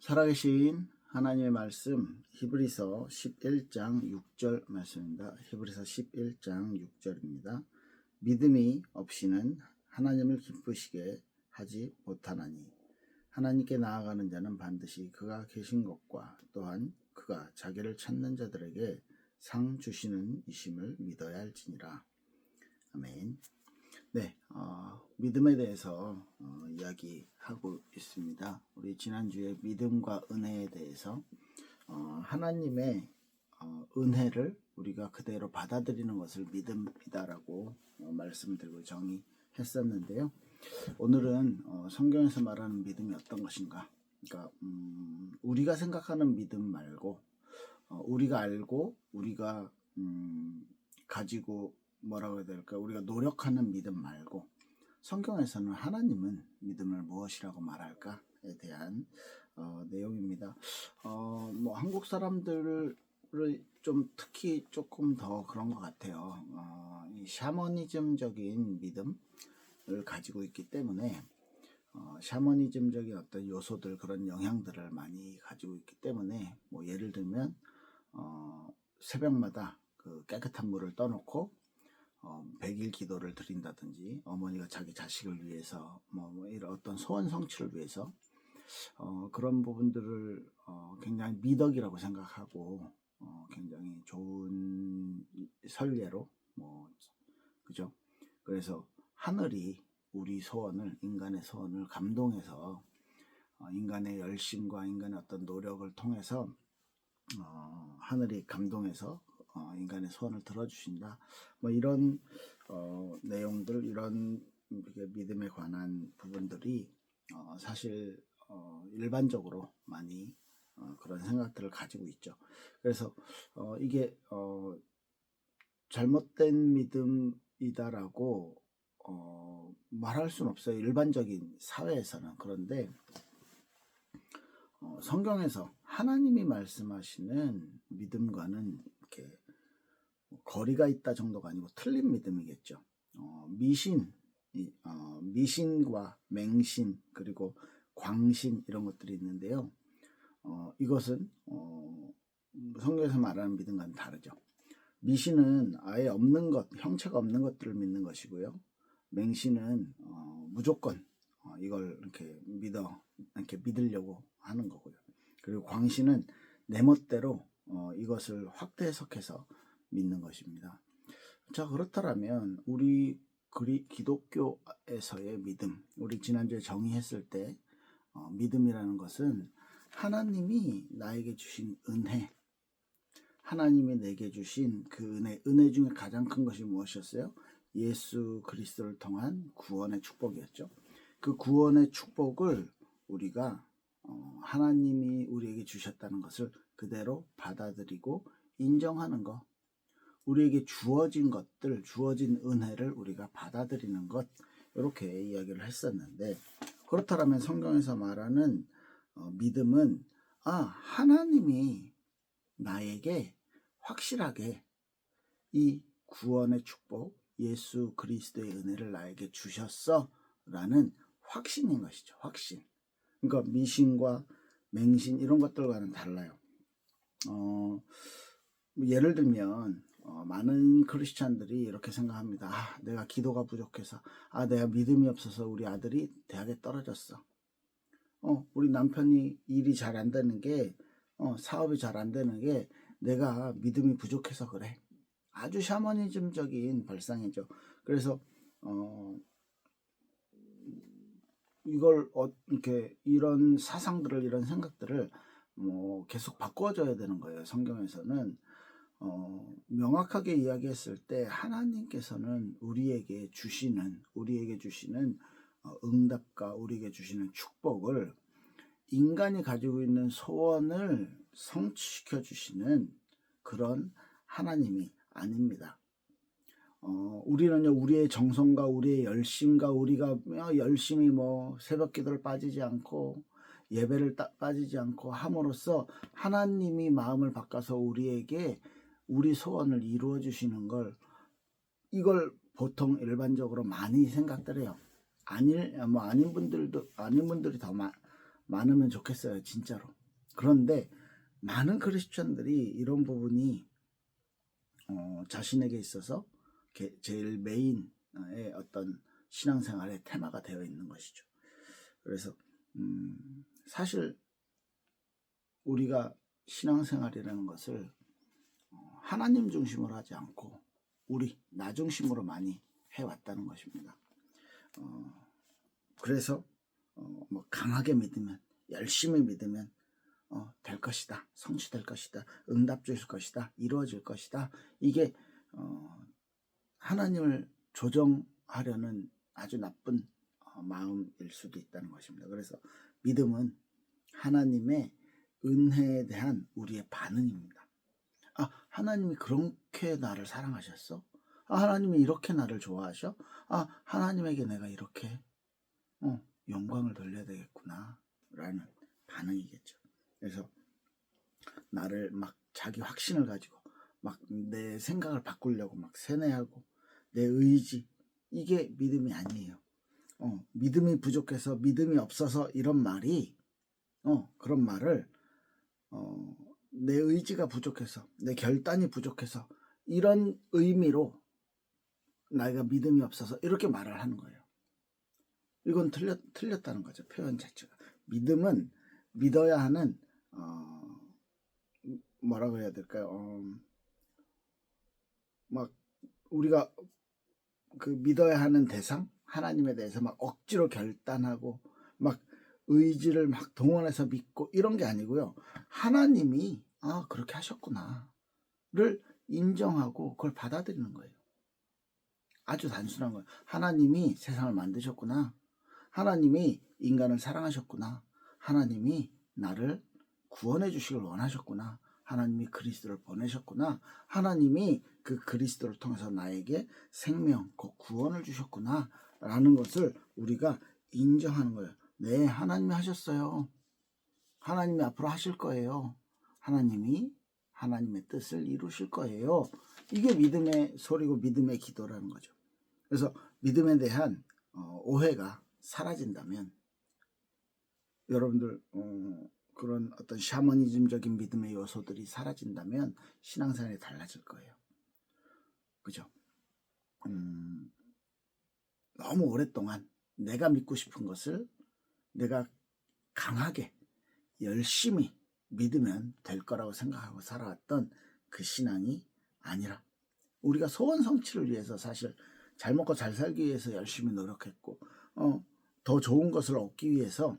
살아계신 하나님의 말씀 히브리서 11장 6절 말씀입니다. 히브리서 11장 6절입니다. 믿음이 없이는 하나님을 기쁘시게 하지 못하나니 하나님께 나아가는 자는 반드시 그가 계신 것과 또한 그가 자기를 찾는 자들에게 상 주시는 이심을 믿어야 할지니라. 아멘. 네, 믿음에 대해서 이야기하고 있습니다. 우리 지난주에 믿음과 은혜에 대해서 하나님의 은혜를 우리가 그대로 받아들이는 것을 믿음이다라고 말씀드리고 정의했었는데요. 오늘은 성경에서 말하는 믿음이 어떤 것인가? 그러니까 우리가 생각하는 믿음 말고 우리가 알고 우리가 가지고 뭐라고 해야 될까? 우리가 노력하는 믿음 말고 성경에서는 하나님은 믿음을 무엇이라고 말할까에 대한 내용입니다. 뭐 한국 사람들을 좀 특히 조금 더 그런 것 같아요. 이 샤머니즘적인 믿음을 가지고 있기 때문에 샤머니즘적인 어떤 요소들 그런 영향들을 많이 가지고 있기 때문에 뭐 예를 들면 새벽마다 그 깨끗한 물을 떠놓고 100일 기도를 드린다든지 어머니가 자기 자식을 위해서 뭐 이런 어떤 소원 성취를 위해서 그런 부분들을 굉장히 미덕이라고 생각하고 굉장히 좋은 선례로 그죠? 그래서 하늘이 우리 소원을 인간의 소원을 감동해서 인간의 열심과 인간의 어떤 노력을 통해서 하늘이 감동해서 인간의 소원을 들어주신다. 뭐 이런 내용들, 이런 믿음에 관한 부분들이 사실 일반적으로 많이 그런 생각들을 가지고 있죠. 그래서 이게 잘못된 믿음이다라고 말할 수는 없어요. 일반적인 사회에서는. 그런데 성경에서 하나님이 말씀하시는 믿음과는 이렇게 거리가 있다 정도가 아니고 틀린 믿음이겠죠. 미신과 맹신 그리고 광신 이런 것들이 있는데요. 이것은 성경에서 말하는 믿음과는 다르죠. 미신은 아예 없는 것, 형체가 없는 것들을 믿는 것이고요. 맹신은 무조건 이걸 이렇게 믿으려고 하는 거고요. 그리고 광신은 내 멋대로 이것을 확대 해석해서 믿는 것입니다. 자, 그렇다면 우리 기독교에서의 믿음, 우리 지난주에 정의했을 때 믿음이라는 것은 하나님이 나에게 주신 은혜, 하나님이 내게 주신 그 은혜 중에 가장 큰 것이 무엇이었어요? 예수 그리스도를 통한 구원의 축복이었죠. 그 구원의 축복을 우리가 하나님이 우리에게 주셨다는 것을 그대로 받아들이고 인정하는 것, 우리에게 주어진 것들, 주어진 은혜를 우리가 받아들이는 것, 이렇게 이야기를 했었는데, 그렇다면 성경에서 말하는 믿음은 하나님이 나에게 확실하게 이 구원의 축복, 예수 그리스도의 은혜를 나에게 주셨어 라는 확신인 것이죠. 확신. 그러니까 미신과 맹신 이런 것들과는 달라요. 예를 들면 많은 크리스찬들이 이렇게 생각합니다. 내가 기도가 부족해서, 내가 믿음이 없어서 우리 아들이 대학에 떨어졌어. 우리 남편이 일이 잘 안 되는 게, 사업이 잘 안 되는 게 내가 믿음이 부족해서 그래. 아주 샤머니즘적인 발상이죠. 그래서 이걸 이렇게 이런 사상들을, 이런 생각들을 계속 바꿔줘야 되는 거예요. 성경에서는 명확하게 이야기했을 때 하나님께서는 우리에게 주시는 응답과 우리에게 주시는 축복을 인간이 가지고 있는 소원을 성취시켜 주시는 그런 하나님이 아닙니다. 우리는요, 우리의 정성과 우리의 열심과 우리가 열심히 새벽 기도를 빠지지 않고 예배를 빠지지 않고 함으로써 하나님이 마음을 바꿔서 우리에게 우리 소원을 이루어 주시는 이걸 보통 일반적으로 많이 생각들 해요. 아닌 분들이 더 많으면 좋겠어요, 진짜로. 그런데 많은 크리스천들이 이런 부분이 자신에게 있어서 제일 메인의 어떤 신앙생활의 테마가 되어 있는 것이죠. 그래서 사실 우리가 신앙생활이라는 것을 하나님 중심으로 하지 않고 나 중심으로 많이 해왔다는 것입니다. 그래서 뭐 강하게 믿으면, 열심히 믿으면 될 것이다, 성취될 것이다, 응답 주실 것이다, 이루어질 것이다. 이게 하나님을 조정하려는 아주 나쁜 마음일 수도 있다는 것입니다. 그래서 믿음은 하나님의 은혜에 대한 우리의 반응입니다. 하나님이 그렇게 나를 사랑하셨어? 하나님이 이렇게 나를 좋아하셔? 하나님에게 내가 이렇게 영광을 돌려야 되겠구나 라는 반응이겠죠. 그래서 나를 막 자기 확신을 가지고 막 내 생각을 바꾸려고 막 세뇌하고 내 의지, 이게 믿음이 아니에요. 믿음이 부족해서, 믿음이 없어서 이런 말이 그런 말을 내 의지가 부족해서, 내 결단이 부족해서, 이런 의미로 나이가 믿음이 없어서 이렇게 말을 하는 거예요. 이건 틀렸다는 거죠, 표현 자체가. 믿음은 믿어야 하는 뭐라고 해야 될까요? 막 우리가 그 믿어야 하는 대상, 하나님에 대해서 막 억지로 결단하고 막 의지를 막 동원해서 믿고 이런 게 아니고요. 하나님이 그렇게 하셨구나를 인정하고 그걸 받아들이는 거예요. 아주 단순한 거예요. 하나님이 세상을 만드셨구나. 하나님이 인간을 사랑하셨구나. 하나님이 나를 구원해 주시길 원하셨구나. 하나님이 그리스도를 보내셨구나. 하나님이 그 그리스도를 통해서 나에게 생명, 곧 구원을 주셨구나 라는 것을 우리가 인정하는 거예요. 네, 하나님이 하셨어요. 하나님이 앞으로 하실 거예요. 하나님이 하나님의 뜻을 이루실 거예요. 이게 믿음의 소리고 믿음의 기도라는 거죠. 그래서 믿음에 대한 오해가 사라진다면, 여러분들 그런 어떤 샤머니즘적인 믿음의 요소들이 사라진다면 신앙생활이 달라질 거예요. 그죠? 너무 오랫동안 내가 믿고 싶은 것을 내가 강하게 열심히 믿으면 될 거라고 생각하고 살아왔던 그 신앙이 아니라, 우리가 소원 성취를 위해서 사실 잘 먹고 잘 살기 위해서 열심히 노력했고 더 좋은 것을 얻기 위해서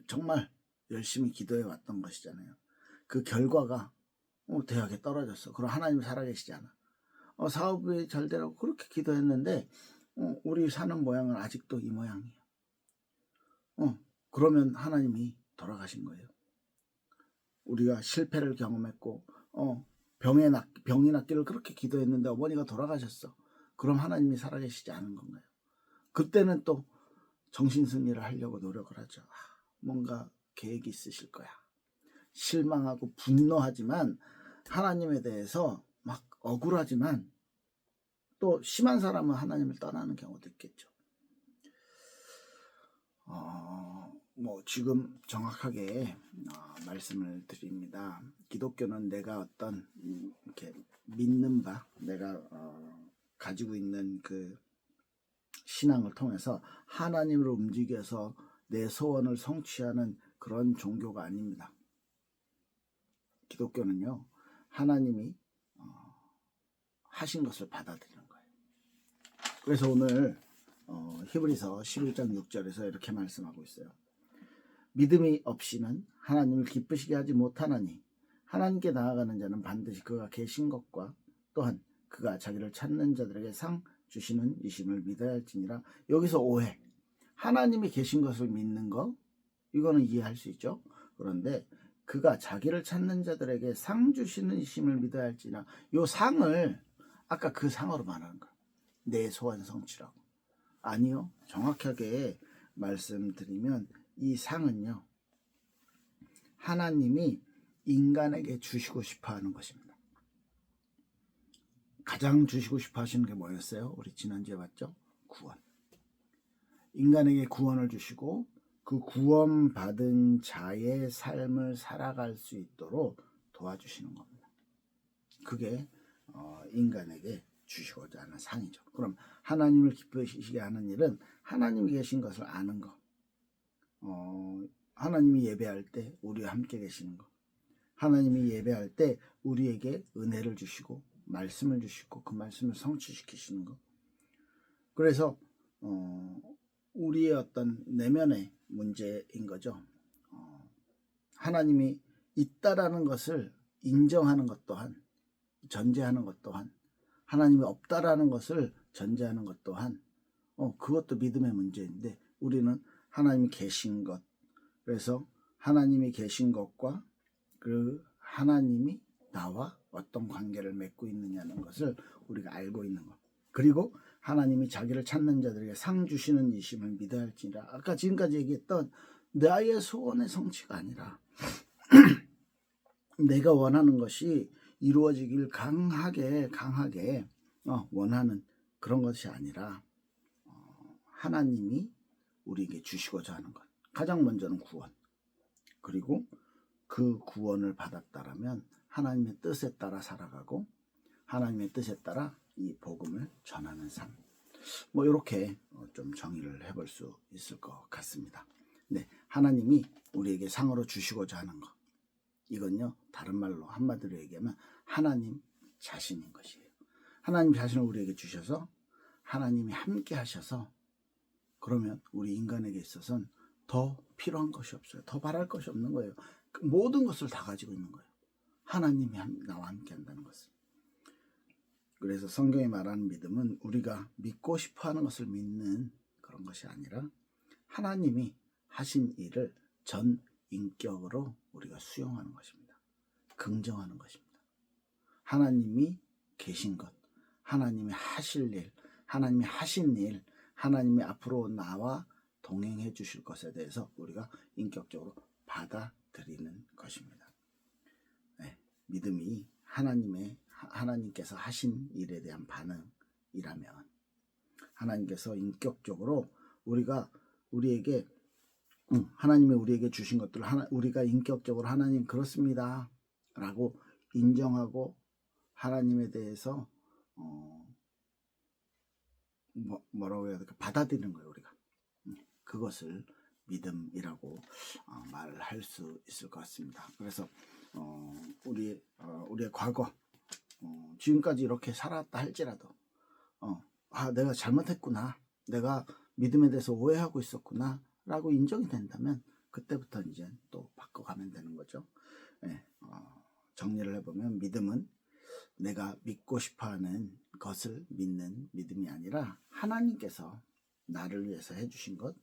정말 열심히 기도해 왔던 것이잖아요. 그 결과가 대학에 떨어졌어. 그럼 하나님 살아계시지 않아. 사업이 잘 되라고 그렇게 기도했는데 우리 사는 모양은 아직도 이 모양이에요. 그러면 하나님이 돌아가신 거예요. 우리가 실패를 경험했고 병이 낫기를 그렇게 기도했는데 어머니가 돌아가셨어. 그럼 하나님이 살아계시지 않은 건가요? 그때는 또 정신승리를 하려고 노력을 하죠. 뭔가 계획이 있으실 거야. 실망하고 분노하지만, 하나님에 대해서 막 억울하지만, 또 심한 사람은 하나님을 떠나는 경우도 있겠죠. 뭐 지금 정확하게 말씀을 드립니다. 기독교는 내가 어떤 이렇게 믿는 바, 내가 가지고 있는 그 신앙을 통해서 하나님을 움직여서 내 소원을 성취하는 그런 종교가 아닙니다. 기독교는요, 하나님이 하신 것을 받아들이는 거예요. 그래서 오늘 히브리서 11장 6절에서 이렇게 말씀하고 있어요. 믿음이 없이는 하나님을 기쁘시게 하지 못하나니 하나님께 나아가는 자는 반드시 그가 계신 것과 또한 그가 자기를 찾는 자들에게 상 주시는 이심을 믿어야 할지니라. 여기서 오해. 하나님이 계신 것을 믿는 거, 이거는 이해할 수 있죠. 그런데 그가 자기를 찾는 자들에게 상 주시는 이심을 믿어야 할지나, 요 상을 아까 그 상으로 말하는 거야. 내 소원 성취라고. 아니요. 정확하게 말씀드리면 이 상은요, 하나님이 인간에게 주시고 싶어 하는 것입니다. 가장 주시고 싶어 하시는 게 뭐였어요? 우리 지난주에 봤죠? 구원. 인간에게 구원을 주시고 그 구원받은 자의 삶을 살아갈 수 있도록 도와주시는 겁니다. 그게 인간에게 주시고자 하는 상이죠. 그럼 하나님을 기쁘시게 하는 일은 하나님이 계신 것을 아는 것, 하나님이 예배할 때 우리와 함께 계시는 것, 하나님이 예배할 때 우리에게 은혜를 주시고 말씀을 주시고 그 말씀을 성취시키시는 것. 그래서 우리의 어떤 내면의 문제인 거죠. 하나님이 있다라는 것을 인정하는 것 또한, 전제하는 것 또한, 하나님이 없다라는 것을 전제하는 것 또한, 그것도 믿음의 문제인데, 우리는 하나님이 계신 것, 그래서 하나님이 계신 것과 그 하나님이 나와 어떤 관계를 맺고 있느냐는 것을 우리가 알고 있는 것, 그리고 하나님이 자기를 찾는 자들에게 상 주시는 이심을 믿어야 할지니라. 아까 지금까지 얘기했던 나의 소원의 성취가 아니라 내가 원하는 것이 이루어지길 강하게 원하는 그런 것이 아니라 하나님이 우리에게 주시고자 하는 것. 가장 먼저는 구원. 그리고 그 구원을 받았다라면 하나님의 뜻에 따라 살아가고 하나님의 뜻에 따라 이 복음을 전하는 삶. 이렇게 좀 정의를 해볼 수 있을 것 같습니다. 네, 하나님이 우리에게 상으로 주시고자 하는 것. 이건요, 다른 말로 한마디로 얘기하면 하나님 자신인 것이에요. 하나님 자신을 우리에게 주셔서 하나님이 함께 하셔서 그러면 우리 인간에게 있어서는 더 필요한 것이 없어요. 더 바랄 것이 없는 거예요. 모든 것을 다 가지고 있는 거예요. 하나님이 나와 함께 한다는 것을. 그래서 성경이 말하는 믿음은 우리가 믿고 싶어하는 것을 믿는 그런 것이 아니라 하나님이 하신 일을 전 인격으로 우리가 수용하는 것입니다. 긍정하는 것입니다. 하나님이 계신 것, 하나님이 하실 일, 하나님이 하신 일, 하나님이 앞으로 나와 동행해 주실 것에 대해서 우리가 인격적으로 받아들이는 것입니다. 네, 믿음이 하나님께서 하신 일에 대한 반응이라면 하나님께서 인격적으로 우리에게 하나님이 우리에게 주신 것들을 우리가 인격적으로 하나님 그렇습니다 라고 인정하고 하나님에 대해서 뭐라고 해야 될까, 받아들이는 거예요. 우리가 그것을 믿음이라고 말을 할 수 있을 것 같습니다. 그래서 우리의 과거, 지금까지 이렇게 살았다 할지라도 내가 잘못했구나, 내가 믿음에 대해서 오해하고 있었구나 라고 인정이 된다면 그때부터 이제 또 바꿔가면 되는 거죠. 네, 정리를 해보면 믿음은 내가 믿고 싶어하는 것을 믿는 믿음이 아니라 하나님께서 나를 위해서 해주신 것,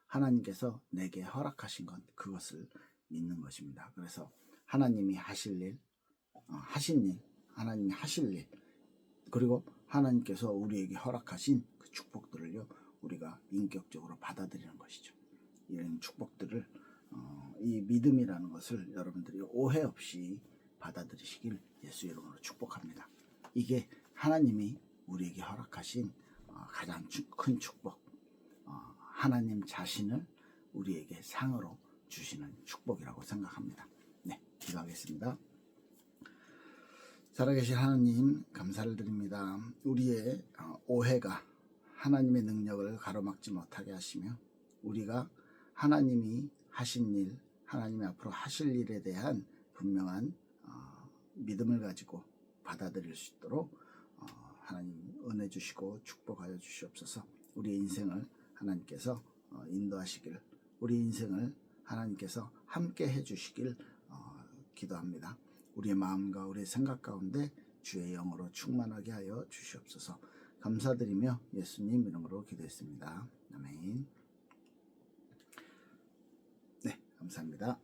하나님께서 내게 허락하신 것, 그것을 믿는 것입니다. 그래서 하나님이 하실 일, 하신 일, 하나님이 하실 일, 그리고 하나님께서 우리에게 허락하신 그 축복들을요, 우리가 인격적으로 받아들이는 것이죠. 이런 축복들을 이 믿음이라는 것을 여러분들이 오해 없이 받아들이시길 예수 이름으로 축복합니다. 이게 하나님이 우리에게 허락하신 가장 큰 축복, 하나님 자신을 우리에게 상으로 주시는 축복이라고 생각합니다. 네, 기도하겠습니다. 살아계신 하나님, 감사를 드립니다. 우리의 오해가 하나님의 능력을 가로막지 못하게 하시며 우리가 하나님이 하신 일, 하나님이 앞으로 하실 일에 대한 분명한 믿음을 가지고 받아들일 수 있도록 하나님 은혜 주시고 축복하여 주시옵소서. 우리의 인생을 하나님께서 인도하시길, 우리 인생을 하나님께서 함께 해주시길 기도합니다. 우리의 마음과 우리의 생각 가운데 주의 영으로 충만하게 하여 주시옵소서. 감사드리며 예수님 이름으로 기도했습니다. 아멘. 네, 감사합니다.